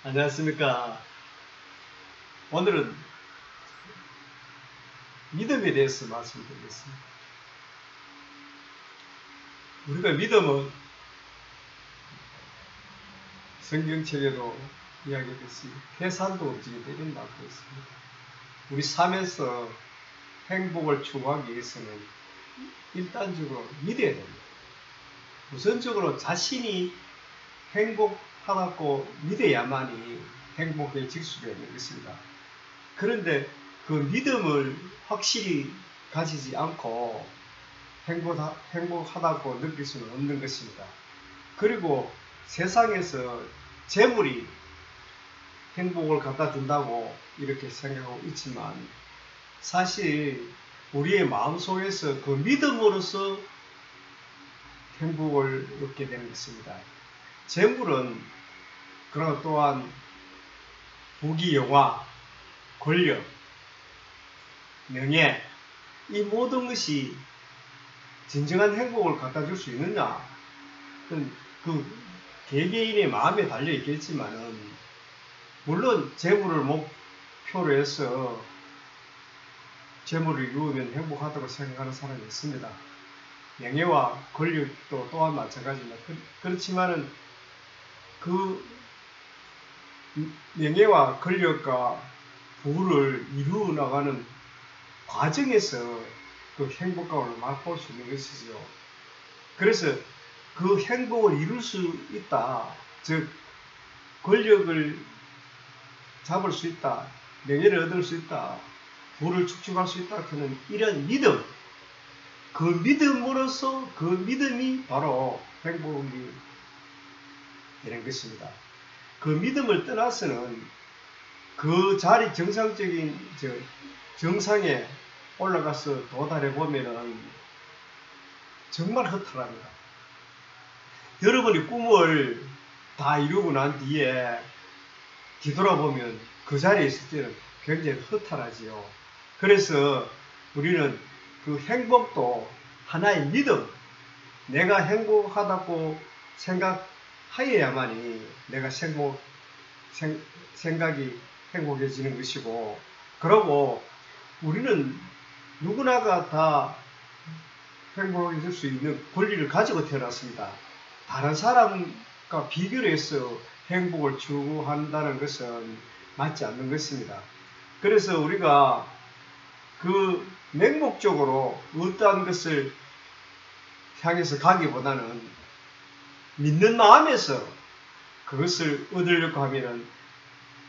안녕하십니까. 오늘은 믿음에 대해서 말씀드리겠습니다. 우리가 믿음은 성경책에도 이야기했듯이 태산도 움직이다 이런 말도 있습니다. 우리 삶에서 행복을 추구하기 위해서는 일단적으로 믿어야 됩니다. 우선적으로 자신이 행복하다고 믿어야만이 행복해질 수가 있는 것입니다. 그런데 그 믿음을 확실히 가지지 않고 행복하다고 느낄 수는 없는 것입니다. 그리고 세상에서 재물이 행복을 갖다 준다고 이렇게 생각하고 있지만 사실 우리의 마음속에서 그 믿음으로서 행복을 얻게 되는 것입니다. 재물은 그러나 또한 부귀 영화, 권력, 명예 이 모든 것이 진정한 행복을 갖다 줄 수 있느냐? 그 개개인의 마음에 달려 있겠지만은 물론 재물을 목표로 해서 재물을 이루면 행복하다고 생각하는 사람이 있습니다. 명예와 권력도 또한 마찬가지입니다. 그렇지만은 그 명예와 권력과 부를 이루어 나가는 과정에서 그 행복감을 맛볼 수 있는 것이죠. 그래서 그 행복을 이룰 수 있다. 즉 권력을 잡을 수 있다. 명예를 얻을 수 있다. 부를 축적할 수 있다. 하는 이런 믿음. 그 믿음으로서 그 믿음이 바로 행복이 되는 것입니다. 그 믿음을 떠나서는 그 자리 정상적인 정상에 올라가서 도달해 보면은 정말 허탈합니다. 여러분이 꿈을 다 이루고 난 뒤에 뒤돌아보면 그 자리에 있을 때는 굉장히 허탈하지요. 그래서 우리는 그 행복도 하나의 믿음, 내가 행복하다고 생각하여야만이 내가 생각이 행복해지는 것이고, 그러고 우리는 누구나가 다 행복해질 수 있는 권리를 가지고 태어났습니다. 다른 사람과 비교를 해서 행복을 추구한다는 것은 맞지 않는 것입니다. 그래서 우리가 그 맹목적으로 어떠한 것을 향해서 가기보다는 믿는 마음에서 그것을 얻으려고 하면은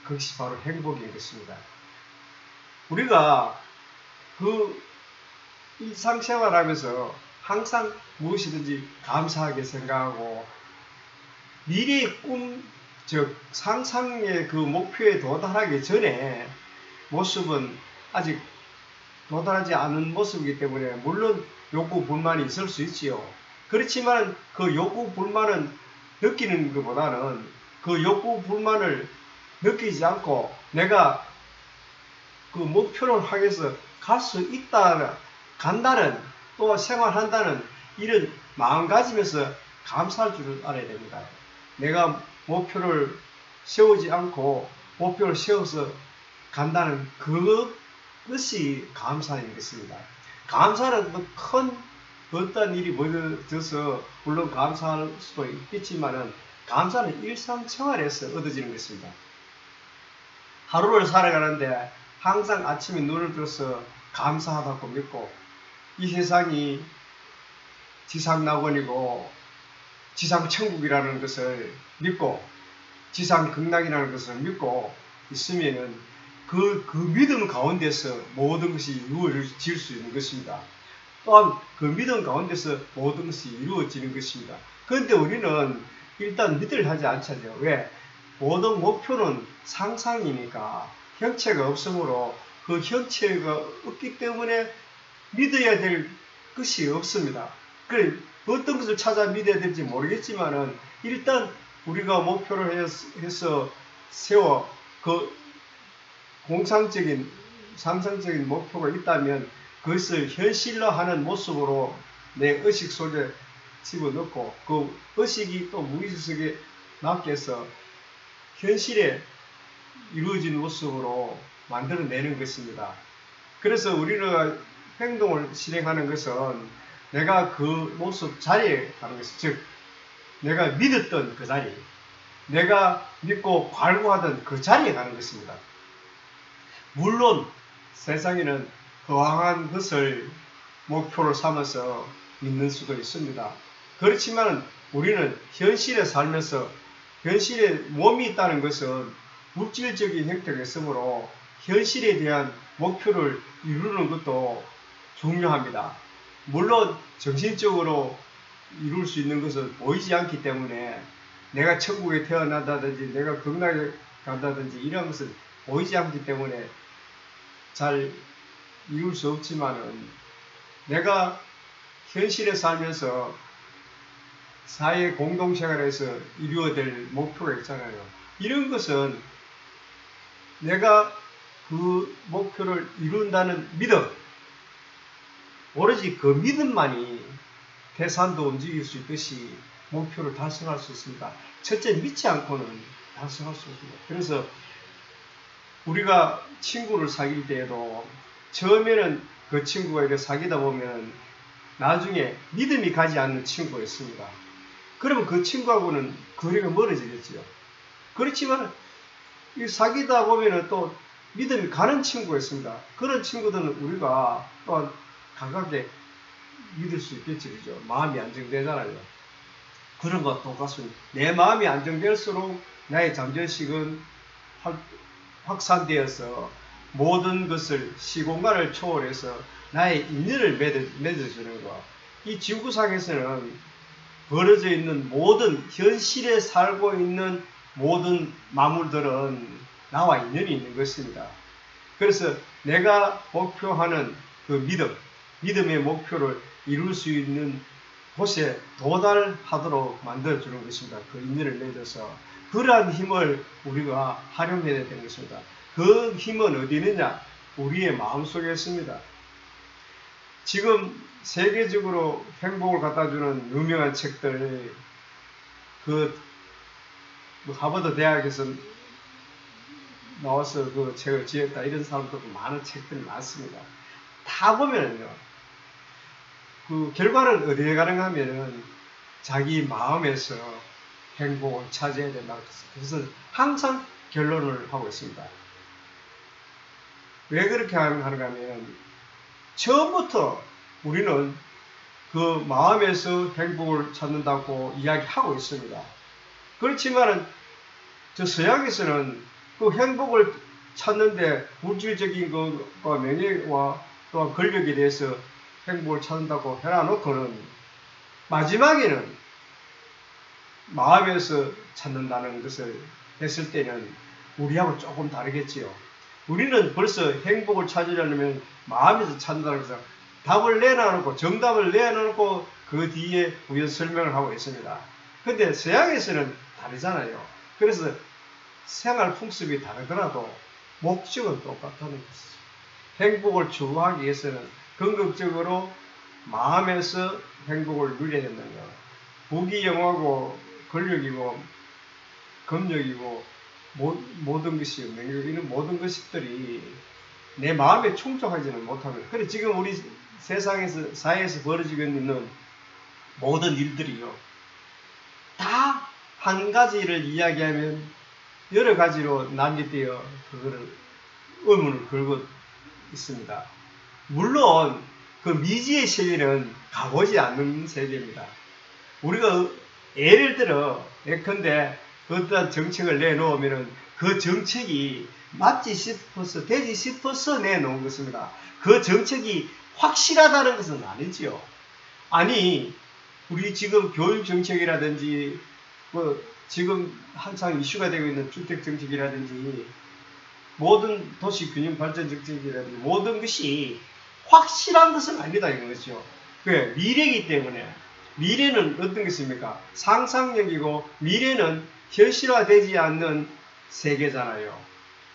그것이 바로 행복인 것입니다. 우리가 그 일상생활하면서 항상 무엇이든지 감사하게 생각하고 미래의 꿈, 즉 상상의 그 목표에 도달하기 전에 모습은 아직 도달하지 않은 모습이기 때문에 물론 욕구 불만이 있을 수 있지요. 그렇지만 그 욕구 불만은 느끼는 것보다는 그 욕구 불만을 느끼지 않고 내가 그 목표를 향해서 갈 수 있다, 간다는 또 생활한다는 이런 마음가짐에서 감사할 줄 알아야 됩니다. 내가 목표를 세우지 않고 목표를 세워서 간다는 그것이 감사인 것입니다. 감사는 큰 어떤 일이 벌어져서 물론 감사할 수도 있겠지만은 감사는 일상생활에서 얻어지는 것입니다. 하루를 살아가는데 항상 아침에 눈을 들어서 감사하다고 믿고 이 세상이 지상낙원이고 지상천국이라는 것을 믿고 지상극락이라는 것을 믿고 있으면은 그 믿음 가운데서 모든 것이 이루어질 수 있는 것입니다. 또한 그 믿음 가운데서 모든 것이 이루어지는 것입니다. 그런데 우리는 일단 믿음을 하지 않잖아요. 왜? 모든 목표는 상상이니까 형체가 없으므로 그 형체가 없기 때문에 믿어야 될 것이 없습니다. 그래, 어떤 것을 찾아 믿어야 될지 모르겠지만은 일단 우리가 목표를 해서 세워 그 공상적인 상상적인 목표가 있다면 그것을 현실화하는 모습으로 내 의식 속에 집어넣고 그 의식이 또 무의식 속에 맡겨서 현실에 이루어진 모습으로 만들어내는 것입니다. 그래서 우리는 행동을 실행하는 것은 내가 그 모습 자리에 가는 것이, 즉 내가 믿었던 그 자리, 내가 믿고 갈구하던 그 자리에 가는 것입니다. 물론 세상에는 거황한 것을 목표로 삼아서 믿는 수도 있습니다. 그렇지만 우리는 현실에 살면서 현실에 몸이 있다는 것은 물질적인 형태가 있으므로 현실에 대한 목표를 이루는 것도 중요합니다. 물론 정신적으로 이룰 수 있는 것은 보이지 않기 때문에 내가 천국에 태어난다든지 내가 극락에 간다든지 이런 것은 보이지 않기 때문에 잘 이룰 수 없지만은 내가 현실에 살면서 사회 공동생활에서 이루어야 될 목표가 있잖아요. 이런 것은 내가 그 목표를 이룬다는 믿음, 오로지 그 믿음만이 태산도 움직일 수 있듯이 목표를 달성할 수 있습니다. 첫째, 믿지 않고는 달성할 수 없습니다. 그래서 우리가 친구를 사귈 때에도 처음에는 그 친구가 이렇게 사귀다 보면 나중에 믿음이 가지 않는 친구가 있습니다. 그러면 그 친구하고는 거리가 멀어지겠지요. 그렇지만 이 사귀다 보면은 또 믿음이 가는 친구가 있습니다. 그런 친구들은 우리가 또한 가깝게 믿을 수 있겠죠. 그죠? 마음이 안정되잖아요. 그런 것 똑같습니다. 내 마음이 안정될수록 나의 잠재의식은 확산되어서 모든 것을 시공간을 초월해서 나의 인연을 맺어주는 것. 이 지구상에서는 벌어져 있는 모든 현실에 살고 있는 모든 만물들은 나와 인연이 있는 것입니다. 그래서 내가 목표하는 그 믿음의 목표를 이룰 수 있는 곳에 도달하도록 만들어주는 것입니다. 그 인연을 맺어서 그러한 힘을 우리가 활용해야 되는 것입니다. 그 힘은 어디 있느냐? 우리의 마음속에 있습니다. 지금 세계적으로 행복을 갖다주는 유명한 책들, 하버드 대학에서 나와서 그 책을 지었다 이런 사람들도 많은 책들이 많습니다. 다 보면요, 그 결과는 어디에 가능하면은 자기 마음에서 행복을 찾아야 된다. 그래서 항상 결론을 하고 있습니다. 왜 그렇게 하는가 하면 처음부터 우리는 그 마음에서 행복을 찾는다고 이야기하고 있습니다. 그렇지만은 저 서양에서는 그 행복을 찾는데 물질적인 것과 명예와 또한 권력에 대해서 행복을 찾는다고 해놔놓고는 마지막에는 마음에서 찾는다는 것을 했을 때는 우리하고 조금 다르겠지요. 우리는 벌써 행복을 찾으려면 마음에서 찾는다는 것을 답을 내놔놓고 정답을 내놔놓고 그 뒤에 우리가 설명을 하고 있습니다. 근데 서양에서는 다르잖아요. 그래서 생활 풍습이 다르더라도 목적은 똑같다는 것이죠. 행복을 추구하기 위해서는 궁극적으로 마음에서 행복을 누려야 된다는 것. 부귀 영화고 권력이고 금력이고 모든 것이 명예고 이런 모든 것들이 내 마음에 충족하지는 못합니다. 그래 지금 우리 세상에서 사회에서 벌어지고 있는 모든 일들이요, 다 한 가지를 이야기하면 여러 가지로 남깃되어 그거를 의문을 걸고 있습니다. 물론 그 미지의 세계는 가보지 않는 세계입니다. 우리가 예를 들어 예컨대 어떠한 정책을 내놓으면 그 정책이 맞지 싶어서 되지 싶어서 내놓은 것입니다. 그 정책이 확실하다는 것은 아니지요. 아니 우리 지금 교육 정책이라든지 지금 한창 이슈가 되고 있는 주택 정책이라든지 모든 도시 균형 발전 정책이라든지 모든 것이 확실한 것은 아니다 이거죠. 왜? 미래이기 때문에. 미래는 어떤 것입니까? 상상력이고 미래는 현실화되지 않는 세계잖아요.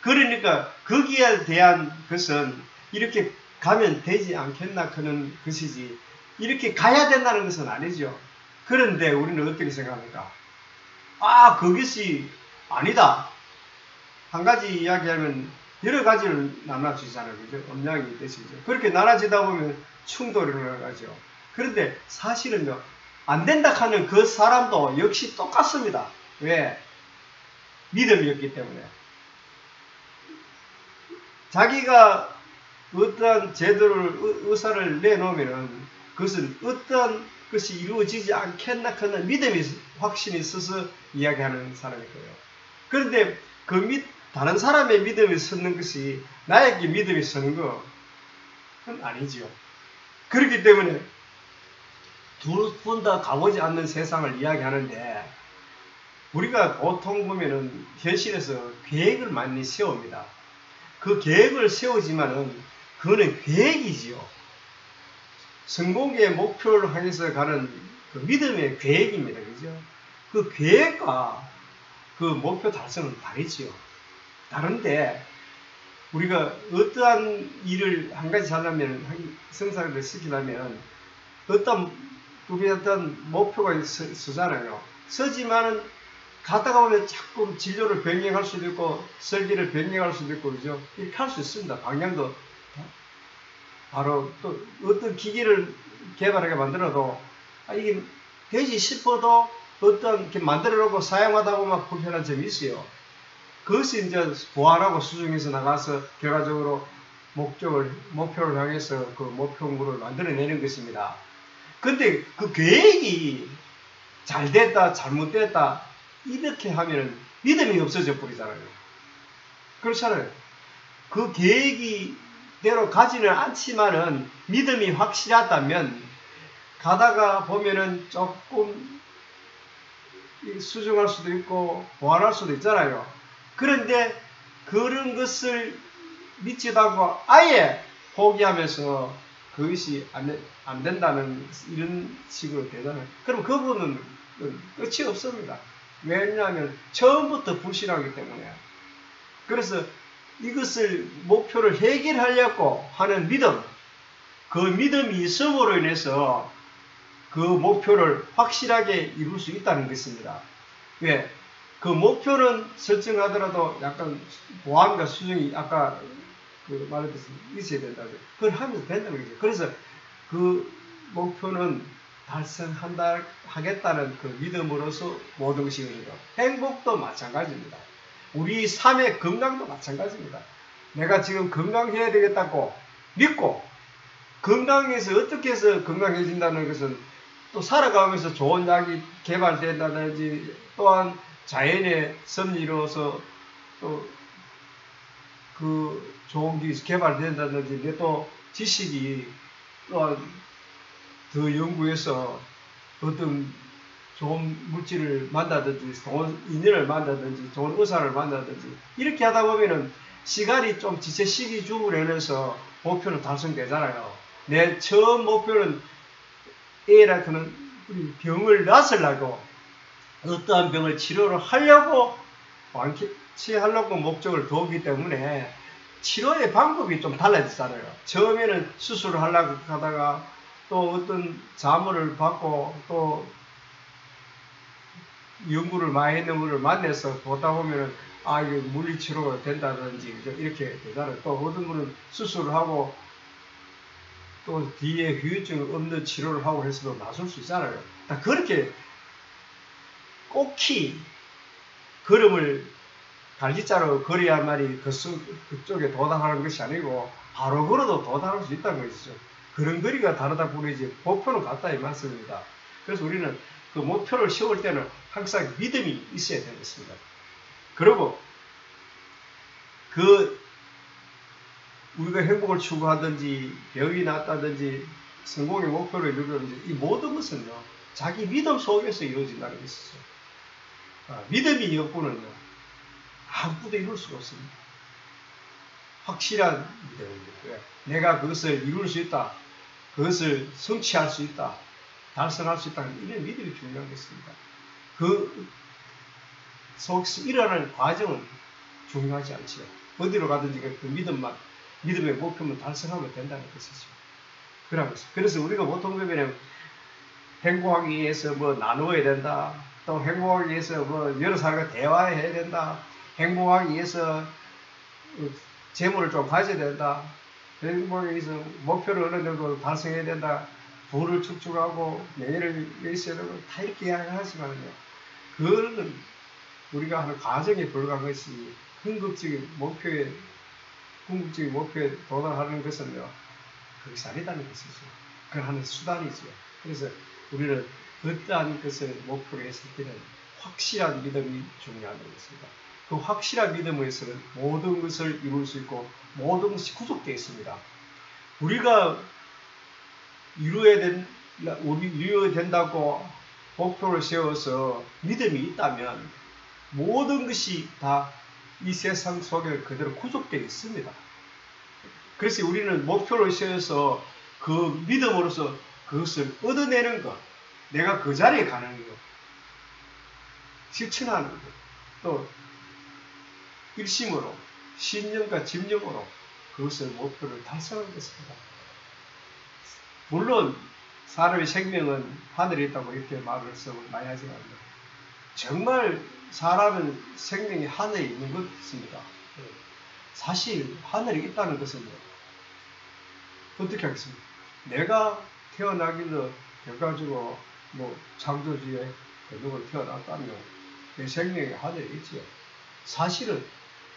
그러니까 거기에 대한 것은 이렇게 가면 되지 않겠나 하는 것이지 이렇게 가야 된다는 것은 아니죠. 그런데 우리는 어떻게 생각합니까? 그것이 아니다. 한 가지 이야기하면 여러 가지를 나눠지잖아요. 그죠? 음양이 되시죠. 그렇게 나눠지다 보면 충돌이 일어나죠. 그런데 사실은요, 안 된다 하는 그 사람도 역시 똑같습니다. 왜? 믿음이 없기 때문에. 자기가 어떠한 제도를, 의사를 내놓으면은 그것은 어떠한 것이 이루어지지 않겠나 하는 믿음이, 확신이 있어서 이야기하는 사람일 거예요. 그런데 다른 사람의 믿음이 서는 것이 나에게 믿음이 서는 건 아니지요. 그렇기 때문에 두 분 다 가보지 않는 세상을 이야기하는데, 우리가 보통 보면은 현실에서 계획을 많이 세웁니다. 그 계획을 세우지만은 그거는 계획이지요. 성공의 목표를 향해서 가는 그 믿음의 계획입니다. 그죠? 그 계획과 그 목표 달성은 다르지요. 다른데, 우리가 어떠한 일을 한 가지 하려면, 성사를 시키려면, 우리 어떤 목표가 서잖아요. 서지만은, 가다가 보면 자꾸 진로를 변경할 수도 있고, 설계를 변경할 수도 있고, 그죠? 이렇게 할 수 있습니다. 방향도. 바로 또 어떤 기기를 개발하게 만들어도, 이게 되지 싶어도 어떤 이렇게 만들어 놓고 사용하다 보면 불편한 점이 있어요. 그것이 이제 보완하고 수정해서 나가서 결과적으로 목표를 향해서 그 목표물을 만들어내는 것입니다. 근데 그 계획이 잘 됐다, 잘못됐다, 이렇게 하면은 믿음이 없어져 버리잖아요. 그렇잖아요. 그 계획이대로 가지는 않지만은 믿음이 확실하다면, 가다가 보면은 조금 수정할 수도 있고 보완할 수도 있잖아요. 그런데 그런 것을 믿지도 않고 아예 포기하면서 그것이 안 된다는 이런 식으로 되잖아요. 그럼 그분은 끝이 없습니다. 왜냐하면 처음부터 불신하기 때문에. 그래서 이것을 목표를 해결하려고 하는 믿음, 그 믿음이 있음으로 인해서 그 목표를 확실하게 이룰 수 있다는 것입니다. 왜? 그 목표는 설정하더라도 약간 보완과 수정이 아까 그 말했듯이 있어야 된다고. 그걸 하면서 된다는 거죠. 그래서 그 목표는 달성하겠다는 그 믿음으로서 모든 것이 이루어져. 행복도 마찬가지입니다. 우리 삶의 건강도 마찬가지입니다. 내가 지금 건강해야 되겠다고 믿고, 건강해서 어떻게 해서 건강해진다는 것은 또 살아가면서 좋은 약이 개발된다든지, 또한 자연의 섭리로서 또 그 좋은 기술이 개발된다든지, 또 지식이 또한 더 연구해서 어떤 좋은 물질을 만나든지, 좋은 인연을 만나든지, 좋은 의사를 만나든지, 이렇게 하다 보면은 시간이 좀 지체 시기 중으로 인해서 목표는 달성되잖아요. 내 처음 목표는 A라는 병을 낫으려고, 어떠한 병을 치료를 하려고, 완치하려고 목적을 두었기 때문에 치료의 방법이 좀 달라지잖아요. 처음에는 수술을 하려고 하다가 또 어떤 자문을 받고 또 연구를 많이 했는 분을 만나서 보다 보면은 이게 물리치료가 된다든지 이렇게 되잖아요. 또 어떤 분은 수술을 하고 또 뒤에 후유증 없는 치료를 하고 해서도 나설 수 있잖아요. 다 그렇게 꼭히 걸음을 갈기자로 걸어야만이 그쪽에 도달하는 것이 아니고 바로 걸어도 도달할 수 있다는 것이죠. 걸음걸이가 다르다 보이지 목표는 같다 이 말씀입니다. 그래서 우리는 그 목표를 세울 때는 항상 믿음이 있어야 되는 것입니다. 그리고 우리가 행복을 추구하든지 병이 낫다든지 성공의 목표를 이루든지 이 모든 것은요 자기 믿음 속에서 이루어진다는 것이죠. 믿음이 없고는요 아무것도 이룰 수가 없습니다. 확실한 믿음입니다. 내가 그것을 이룰 수 있다, 그것을 성취할 수 있다, 달성할 수 있다, 이런 믿음이 중요한 것입니다. 그 속에서 일어나는 과정은 중요하지 않지요. 어디로 가든지 그 믿음의 목표만 달성하면 된다는 것이죠. 그래서 우리가 보통 보면 행복하기 위해서 뭐 나누어야 된다, 또 행복하기 위해서 뭐 여러 사람과 대화해야 된다, 행복하기 위해서 재물을 좀 가져야 된다. 행복하기 위해서 목표를 어느 정도 달성해야 된다. 부를 축축하고 명예를 위해서 다 이렇게 이야기하지만요. 그거는 우리가 하는 과정에 불과한 것이 궁극적인 목표에 도달하는 것은요. 그것이 아니다는 것이죠. 그건 하는 수단이죠. 그래서 우리는 어떠한 것을 목표로 했을 때는 확실한 믿음이 중요한 것입니다. 그 확실한 믿음에서는 모든 것을 이룰 수 있고 모든 것이 구속되어 있습니다. 우리가 이루어야 된다고 목표를 세워서 믿음이 있다면 모든 것이 다 이 세상 속에 그대로 구속되어 있습니다. 그래서 우리는 목표를 세워서 그 믿음으로서 그것을 얻어내는 것, 내가 그 자리에 가는 것, 실천하는 것, 또 일심으로, 신념과 집념으로 그것을 목표를 달성하는 것입니다. 물론 사람의 생명은 하늘에 있다고 이렇게 말을 많이 하지만 정말 사람은 생명이 하늘에 있는 것입니다. 사실 하늘에 있다는 것은 어떻게 하겠습니까? 내가 태어나기도 해가지고 창조주의 누구를 태어났다면 내 생명이 하늘에 있지요. 사실은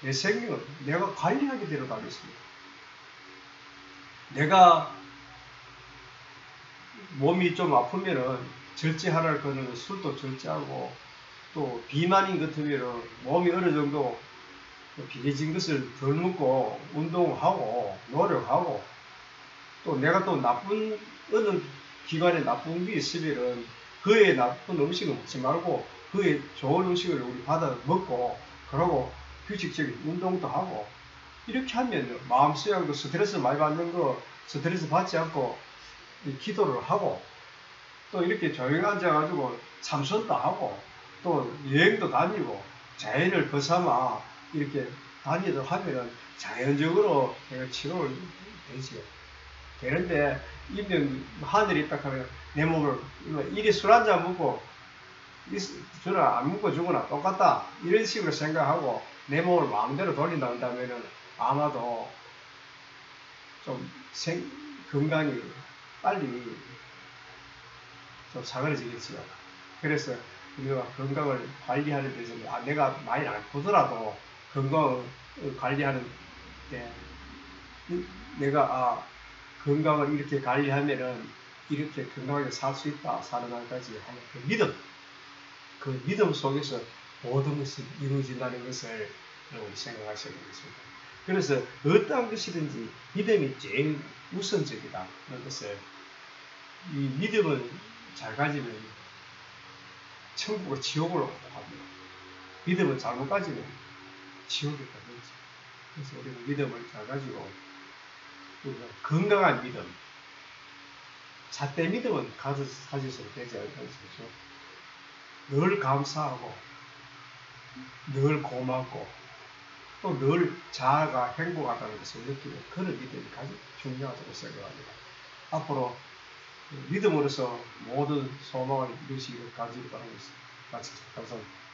내 생명은 내가 관리하게 되어가고 있습니다. 내가 몸이 좀 아프면은 절제하라고 하는 술도 절제하고 또 비만인 같으면은 몸이 어느 정도 비해진 것을 덜 먹고 운동하고 노력하고 또 내가 또 나쁜 어느 기관에 나쁜 게 있으면은 그의 나쁜 음식을 먹지 말고 그의 좋은 음식을 우리 받아 먹고 그러고 규칙적인 운동도 하고 이렇게 하면 마음 수양도 스트레스 많이 받는 거 스트레스 받지 않고 기도를 하고 또 이렇게 조용히 앉아가지고 참선도 하고 또 여행도 다니고 자연을 벗삼아 이렇게 다니도록 하면은 자연적으로 내가 치료를 되지요. 되는데 이면 하늘이 있다 하면 내 몸을 이리 술 한잔 먹고 주나 안 먹고 죽으나 똑같다 이런 식으로 생각하고 내 몸을 마음대로 돌린다 한다면은 아마도 좀 건강이 빨리 좀 사그러지겠지요. 그래서 우리가 건강을 관리하는 데서 내가 많이 안 아프더라도 건강을 관리하는 때 내가 건강을 이렇게 관리하면은 이렇게 건강하게 살 수 있다 사는 날까지 하는 그 믿음 속에서 모든 것이 이루어진다는 것을 여러분이 생각하셔야 되겠습니다. 그래서 어떠한 것이든지 믿음이 제일 우선적이다 하는 것을 이 믿음을 잘 가지면 천국과 지옥을 합니다. 믿음을 잘못 가지면 지옥에 가겠죠. 그래서 우리는 믿음을 잘 가지고 우리가 건강한 믿음, 잣대 믿음은 가져서는 되지 않습니까? 늘 감사하고 늘 고맙고 또 늘 자아가 행복하다는 것을 느끼는 그런 믿음이 가장 중요하다고 생각합니다. 앞으로 믿음으로서 모든 소망을 이루시기를 간절히 바라겠습니다. 감사합니다.